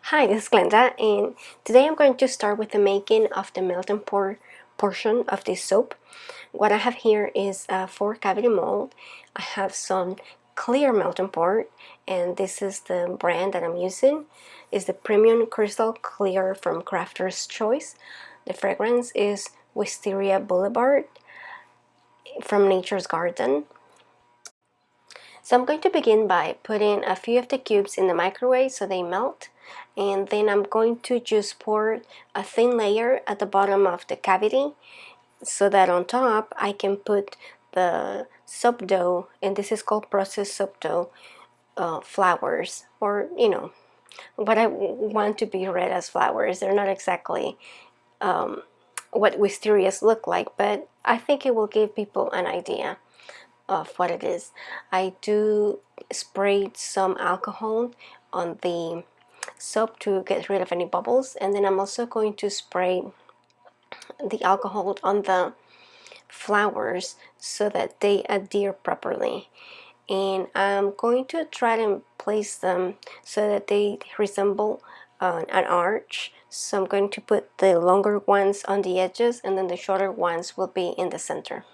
Hi, this is Glenda, and today I'm going to start with the making of the melt and pour portion of this soap. What I have here is a 4-cavity mold. I have some clear melt and pour, and this is the brand that I'm using. It's the Premium Crystal Clear from Crafter's Choice. The fragrance is Wisteria Boulevard from Nature's Garden. So I'm going to begin by putting a few of the cubes in the microwave so they melt, and then I'm going to just pour a thin layer at the bottom of the cavity so that on top I can put the soap dough, and this is called processed soap dough flowers, or what I want to be read as flowers. They're not exactly what wisterias look like, but I think it will give people an idea of what it is. I do spray some alcohol on the soap to get rid of any bubbles, and then I'm also going to spray the alcohol on the flowers so that they adhere properly. And I'm going to try to place them so that they resemble an arch. So I'm going to put the longer ones on the edges, and then the shorter ones will be in the center.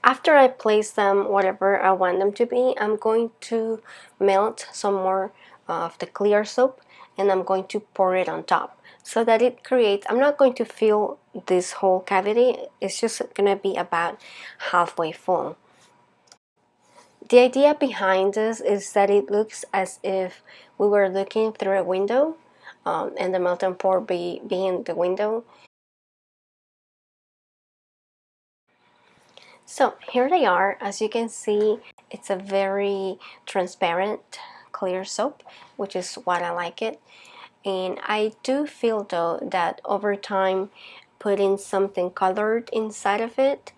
After I place them whatever I want them to be, I'm going to melt some more of the clear soap, and I'm going to pour it on top so that it creates, I'm not going to fill this whole cavity, it's just going to be about halfway full. The idea behind this is that it looks as if we were looking through a window, and the melt and pour being the window. So here they are. As you can see, it's a very transparent clear soap, which is what I like it. And I do feel though that over time putting something colored inside of it,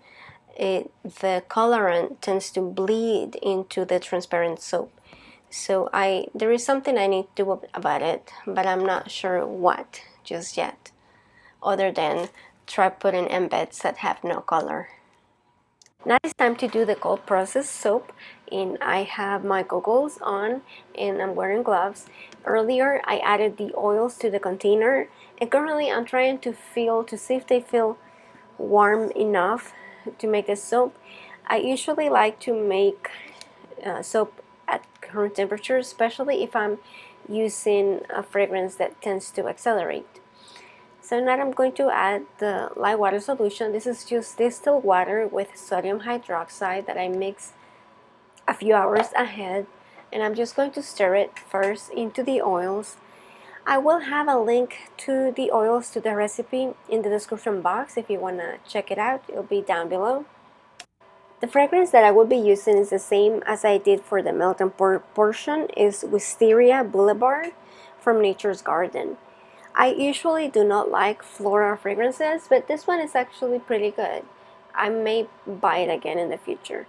the colorant tends to bleed into the transparent soap. So there is something I need to do about it, but I'm not sure what just yet, other than try putting embeds that have no color. Now it's time to do the cold process soap, and I have my goggles on and I'm wearing gloves. Earlier I added the oils to the container, and currently I'm trying to see if they feel warm enough to make the soap. I usually like to make soap at current temperature, especially if I'm using a fragrance that tends to accelerate. So now I'm going to add the light water solution. This is just distilled water with sodium hydroxide that I mix a few hours ahead, and I'm just going to stir it first into the oils. I will have a link to the oils to the recipe in the description box if you want to check it out. It'll be down below. The fragrance that I will be using is the same as I did for the melt and pour portion, is Wisteria Boulevard from Nature's Garden. I usually do not like floral fragrances, but this one is actually pretty good. I may buy it again in the future.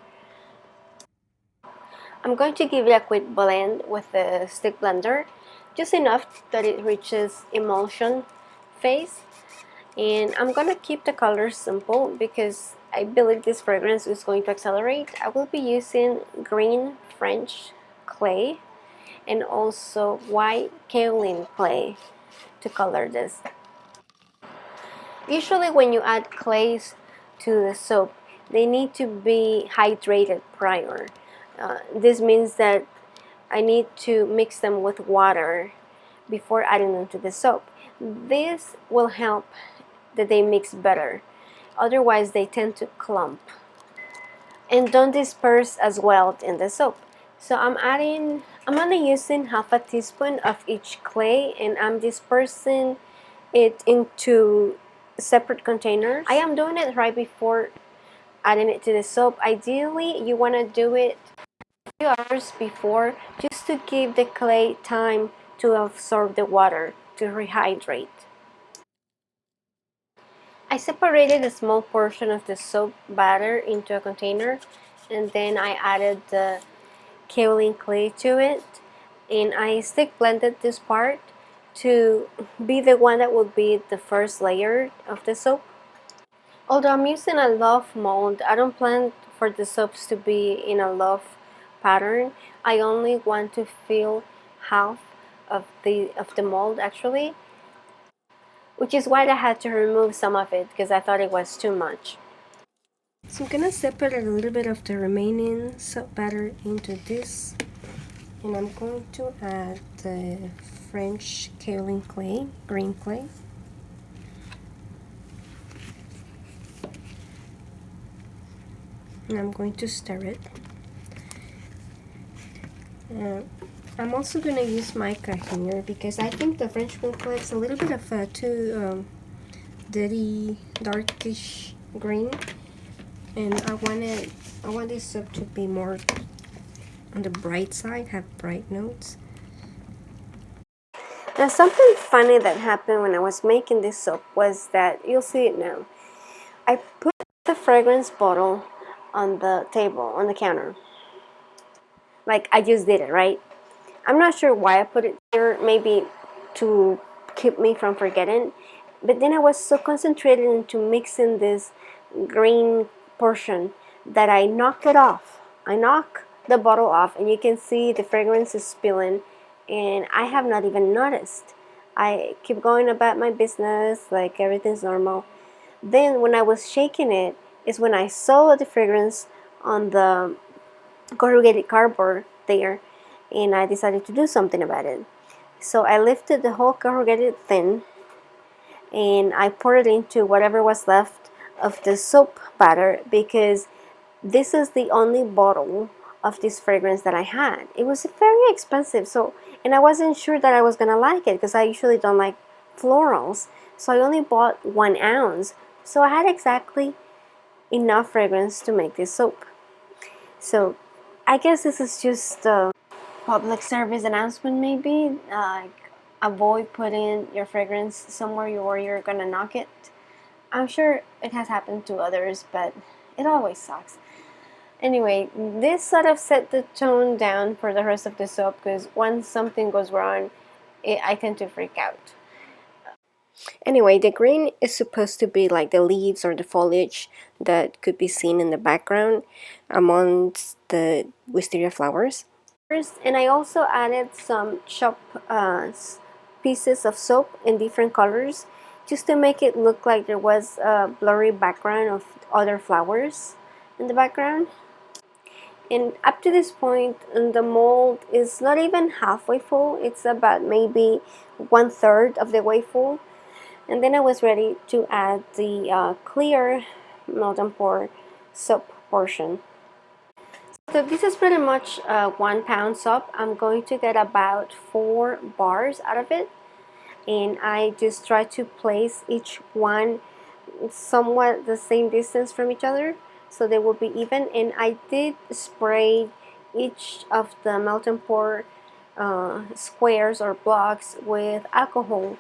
I'm going to give it a quick blend with the stick blender, just enough that it reaches emulsion phase. And I'm going to keep the colors simple because I believe this fragrance is going to accelerate. I will be using green French clay and also white kaolin clay to color this. Usually when you add clays to the soap, they need to be hydrated prior. This means that I need to mix them with water before adding them to the soap. This will help that they mix better. Otherwise they tend to clump and don't disperse as well in the soap. So I'm only using half a teaspoon of each clay, and I'm dispersing it into separate containers. I am doing it right before adding it to the soap. Ideally you want to do it a few hours before, just to give the clay time to absorb the water to rehydrate. I separated a small portion of the soap batter into a container, and then I added the kaolin clay to it, and I stick blended this part to be the one that will be the first layer of the soap. Although I'm using a love mold, I don't plan for the soaps to be in a love pattern. I only want to fill half of the mold actually, which is why I had to remove some of it because I thought it was too much. So I'm gonna separate a little bit of the remaining soap batter into this, and I'm going to add the French kaolin clay, green clay. And I'm going to stir it. I'm also going to use mica here because I think the French green clay is a little bit of a too dirty, darkish green, and I want this soap to be more on the bright side, have bright notes. Now, something funny that happened when I was making this soap was that, you'll see it now, I put the fragrance bottle on the table, on the counter. Like, I just did it, right? I'm not sure why I put it there, maybe to keep me from forgetting. But then I was so concentrated into mixing this green portion that I knocked it off. I knocked the bottle off, and you can see the fragrance is spilling, and I have not even noticed. I keep going about my business like everything's normal. Then when I was shaking it is when I saw the fragrance on the corrugated cardboard there, and I decided to do something about it. So I lifted the whole corrugated thing and I poured it into whatever was left of the soap batter, because this is the only bottle of this fragrance that I had. It was very expensive, so, and I wasn't sure that I was gonna like it because I usually don't like florals. So I only bought 1 ounce. So I had exactly enough fragrance to make this soap. So I guess this is just a public service announcement, maybe. Like, avoid putting your fragrance somewhere where you're gonna knock it. I'm sure it has happened to others, but it always sucks. Anyway, this sort of set the tone down for the rest of the soap, because once something goes wrong, I tend to freak out. Anyway, the green is supposed to be like the leaves or the foliage that could be seen in the background amongst the wisteria flowers. And I also added some chopped pieces of soap in different colors, just to make it look like there was a blurry background of other flowers in the background. And up to this point, the mold is not even halfway full. It's about maybe 1/3 of the way full. And then I was ready to add the clear melt and pour soap portion. So this is pretty much 1 pound soap. I'm going to get about 4 bars out of it, and I just try to place each one somewhat the same distance from each other so they will be even. And I did spray each of the melt and pour squares or blocks with alcohol,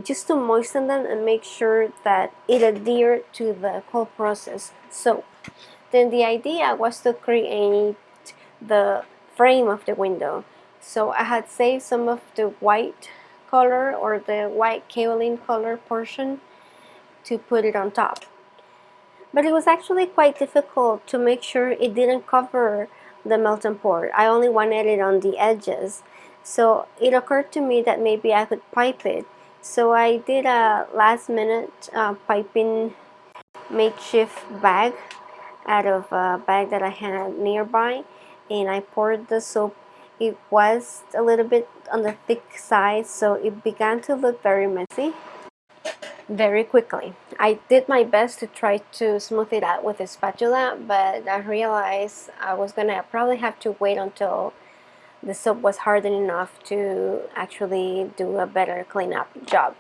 just to moisten them and make sure that it adhered to the cold process soap. Then the idea was to create the frame of the window. So I had saved some of the white color, or the white kaolin color portion, to put it on top. But it was actually quite difficult to make sure it didn't cover the melt and pour. I only wanted it on the edges. So it occurred to me that maybe I could pipe it. So I did a last minute piping makeshift bag out of a bag that I had nearby, and I poured the soap. It was a little bit on the thick side, so it began to look very messy very quickly. I did my best to try to smooth it out with a spatula, but I realized I was gonna probably have to wait until the soap was hardened enough to actually do a better cleanup job.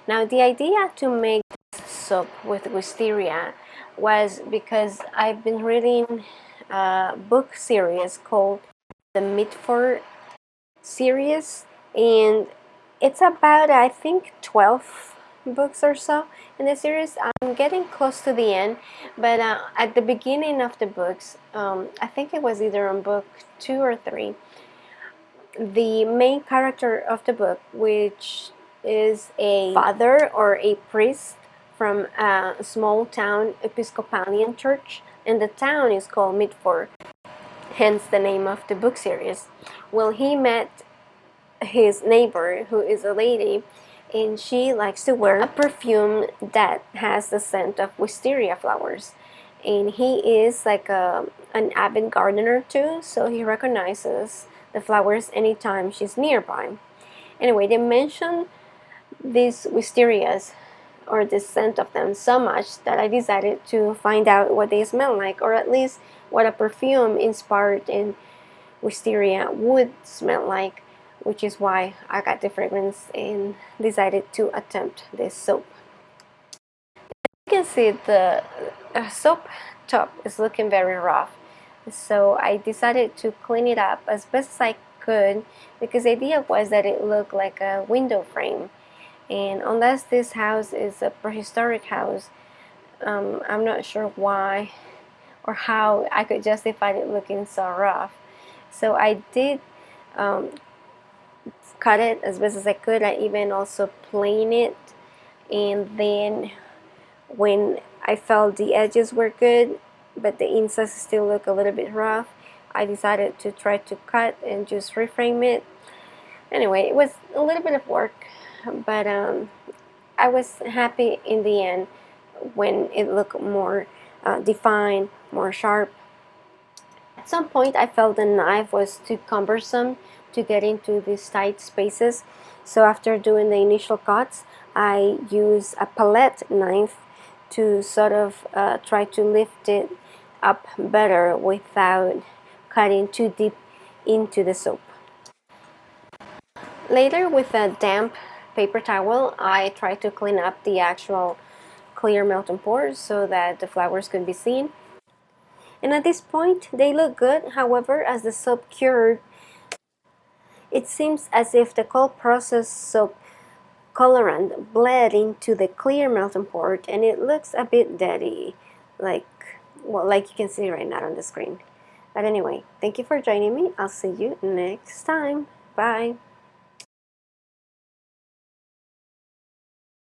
Now, the idea to make soap with Wisteria was because I've been reading a book series called the Mitford series, and it's about, I think, 12 books or so in the series. I'm getting close to the end, but at the beginning of the books, I think it was either on book 2 or 3, the main character of the book, which is a father or a priest from a small town Episcopalian church, and the town is called Mitford, hence the name of the book series. Well, he met his neighbor, who is a lady, and she likes to wear a perfume that has the scent of wisteria flowers. And he is like an avid gardener too, so he recognizes the flowers anytime she's nearby. Anyway, they mention these wisterias, or the scent of them, so much that I decided to find out what they smell like, or at least what a perfume inspired in wisteria would smell like, which is why I got the fragrance and decided to attempt this soap. You can see the soap top is looking very rough, so I decided to clean it up as best as I could, because the idea was that it looked like a window frame. And unless this house is a prehistoric house, I'm not sure why or how I could justify it looking so rough. So I did cut it as best as I could. I even also planed it, and then when I felt the edges were good but the insides still look a little bit rough, I decided to try to cut and just reframe it. Anyway, it was a little bit of work, but I was happy in the end when it looked more defined, more sharp. At some point I felt the knife was too cumbersome to get into these tight spaces, so after doing the initial cuts, I used a palette knife to sort of try to lift it up better without cutting too deep into the soap. Later, with a damp paper towel, I tried to clean up the actual clear melting pores so that the flowers could be seen. And at this point, they look good. However, as the soap cured, it seems as if the cold process soap colorant bled into the clear melting pot, and it looks a bit dirty, like, well, like you can see right now on the screen. But anyway, thank you for joining me. I'll see you next time. Bye.